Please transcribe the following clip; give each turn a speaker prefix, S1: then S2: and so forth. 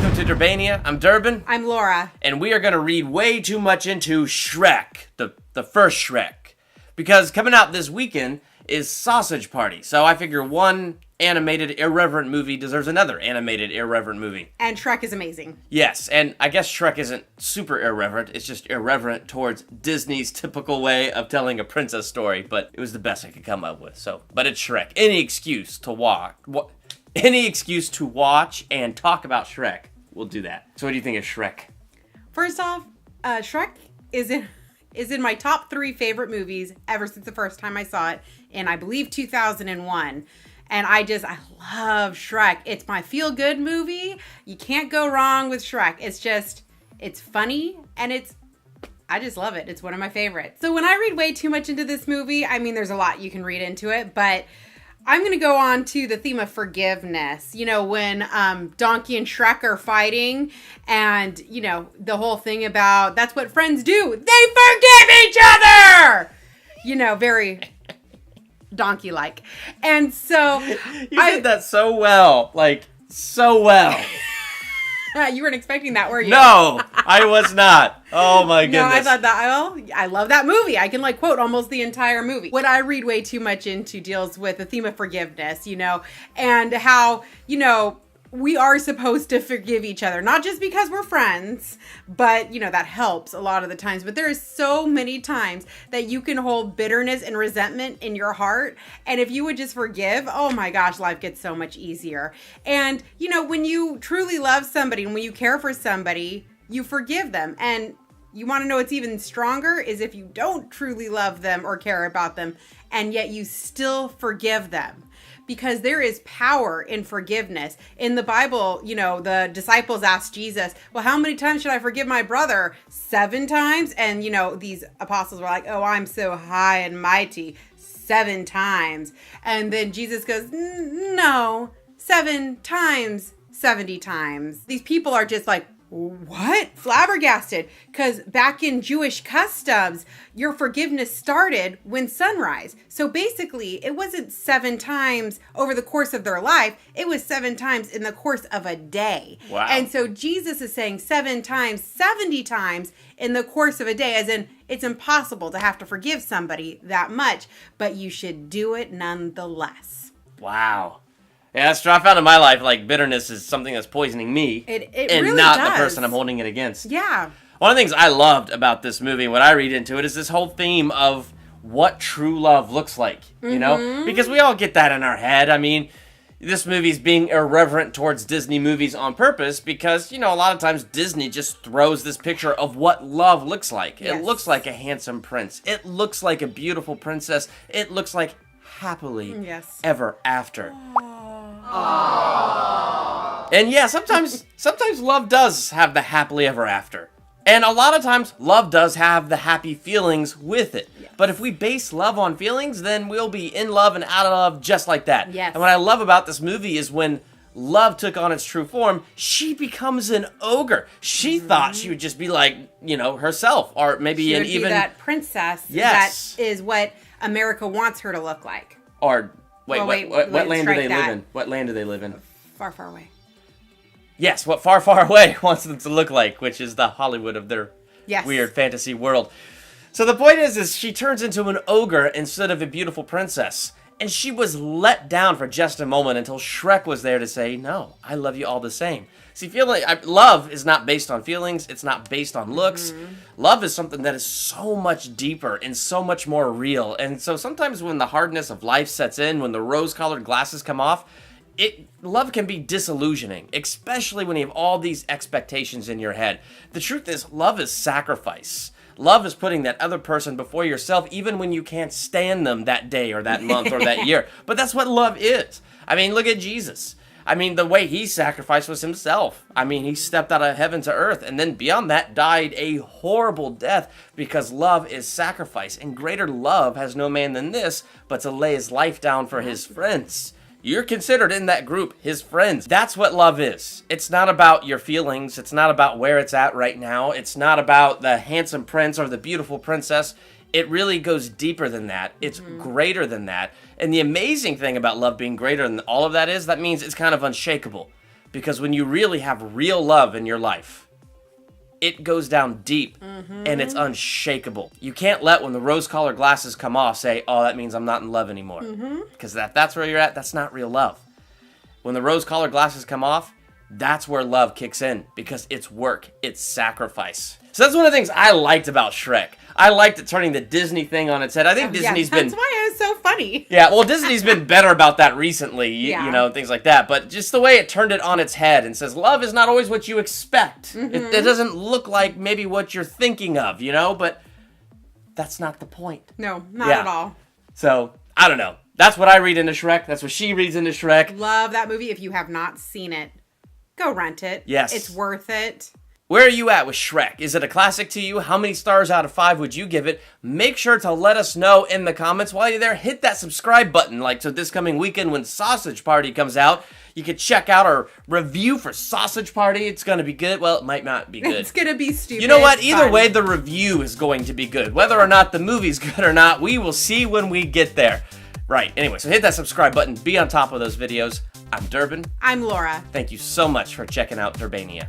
S1: Welcome to Durbania. I'm Durban.
S2: I'm Laura.
S1: And we are going to read way too much into Shrek, the first Shrek. Because coming out this weekend is Sausage Party. So I figure one animated irreverent movie deserves another animated irreverent movie.
S2: And Shrek is amazing.
S1: Yes, and I guess Shrek isn't super irreverent. It's just irreverent towards Disney's typical way of telling a princess story. But it was the best I could come up with. But it's Shrek. Any excuse to watch and talk about Shrek, we'll do that. So what do you think of Shrek?
S2: First off, Shrek is in my top 3 favorite movies ever since the first time I saw it in, I believe, 2001. And I love Shrek. It's my feel-good movie. You can't go wrong with Shrek. It's funny, and I just love it. It's one of my favorites. So when I read way too much into this movie, I mean, there's a lot you can read into it, but I'm going to go on to the theme of forgiveness. You know, when Donkey and Shrek are fighting and, you know, the whole thing about that's what friends do. They forgive each other! You know, very donkey-like. And so
S1: you did that so well. Like, so well.
S2: You weren't expecting that, were you?
S1: No, I was not. Oh my goodness.
S2: No, I thought I love that movie. I can quote almost the entire movie. What I read way too much into deals with the theme of forgiveness, you know, and how, you know, we are supposed to forgive each other, not just because we're friends, but, you know, that helps a lot of the times. But there is so many times that you can hold bitterness and resentment in your heart. And if you would just forgive, oh my gosh, life gets so much easier. And, you know, when you truly love somebody and when you care for somebody, you forgive them. And you want to know what's even stronger is if you don't truly love them or care about them, and yet you still forgive them. Because there is power in forgiveness. In the Bible, you know, the disciples asked Jesus, well, how many times should I forgive my brother? 7 times? And, you know, these apostles were like, oh, I'm so high and mighty. 7 times. And then Jesus goes, no, 7 times, 70 times. These people are just like, what? Flabbergasted. Because back in Jewish customs, your forgiveness started when sunrise. So basically, it wasn't 7 times over the course of their life. It was 7 times in the course of a day.
S1: Wow.
S2: And so Jesus is saying 7 times, 70 times in the course of a day, as in it's impossible to have to forgive somebody that much, but you should do it nonetheless.
S1: Wow. Yeah, that's true. I found in my life, like, bitterness is something that's poisoning me.
S2: It
S1: and
S2: really
S1: not
S2: does.
S1: the person I'm holding it against.
S2: Yeah.
S1: One of the things I loved about this movie, what I read into it, is this whole theme of what true love looks like, you know? Because we all get that in our head. I mean, this movie's being irreverent towards Disney movies on purpose because, you know, a lot of times Disney just throws this picture of what love looks like.
S2: Yes.
S1: It looks like a handsome prince. It looks like a beautiful princess. It looks like happily ever after. Aww. And yeah, sometimes love does have the happily ever after. And a lot of times, love does have the happy feelings with it. Yes. But if we base love on feelings, then we'll be in love and out of love just like that.
S2: Yes.
S1: And what I love about this movie is when love took on its true form, she becomes an ogre. She thought she would just be like, you know, herself. Or maybe
S2: she
S1: an
S2: would
S1: even...
S2: be that princess.
S1: Yes.
S2: That is what America wants her to look like.
S1: Or... What land do they
S2: that.
S1: live in? What land do they live in?
S2: Far, far away.
S1: Yes, what far, far away wants them to look like, which is the Hollywood of their weird fantasy world. So the point is she turns into an ogre instead of a beautiful princess. And she was let down for just a moment until Shrek was there to say, no, I love you all the same. See, love is not based on feelings. It's not based on looks. Love is something that is so much deeper and so much more real. And so sometimes when the hardness of life sets in, when the rose-colored glasses come off, love can be disillusioning, especially when you have all these expectations in your head. The truth is, love is sacrifice. Love is putting that other person before yourself, even when you can't stand them that day or that month or that year. But that's what love is. I mean, look at Jesus. I mean, the way he sacrificed was himself. I mean, he stepped out of heaven to earth and then beyond that died a horrible death because love is sacrifice. And greater love has no man than this, but to lay his life down for his friends. You're considered in that group his friends. That's what love is. It's not about your feelings. It's not about where it's at right now. It's not about the handsome prince or the beautiful princess. It really goes deeper than that. It's greater than that. And the amazing thing about love being greater than all of that is that means it's kind of unshakable. Because when you really have real love in your life, it goes down deep and it's unshakable. You can't let when the rose-colored glasses come off say, oh, that means I'm not in love anymore. Because that's where you're at, that's not real love. When the rose-colored glasses come off, that's where love kicks in because it's work, it's sacrifice. So that's one of the things I liked about Shrek. I liked it turning the Disney thing on its head. I think Disney's been...
S2: That's why it was so funny.
S1: Yeah, well, Disney's been better about that recently, you know, things like that. But just the way it turned it on its head and says, love is not always what you expect. It doesn't look like maybe what you're thinking of, you know? But that's not the point.
S2: No, not at all.
S1: So, I don't know. That's what I read into Shrek. That's what she reads into Shrek.
S2: Love that movie. If you have not seen it, go rent it.
S1: Yes.
S2: It's worth it.
S1: Where are you at with Shrek? Is it a classic to you? How many stars out of 5 would you give it? Make sure to let us know in the comments. While you're there, hit that subscribe button. Like, so this coming weekend when Sausage Party comes out, you can check out our review for Sausage Party. It's going to be good. Well, it might not be good.
S2: It's going to be stupid.
S1: You know what? Either way, the review is going to be good. Whether or not the movie's good or not, we will see when we get there. Right. Anyway, so hit that subscribe button. Be on top of those videos. I'm Durbin.
S2: I'm Laura.
S1: Thank you so much for checking out Durbania.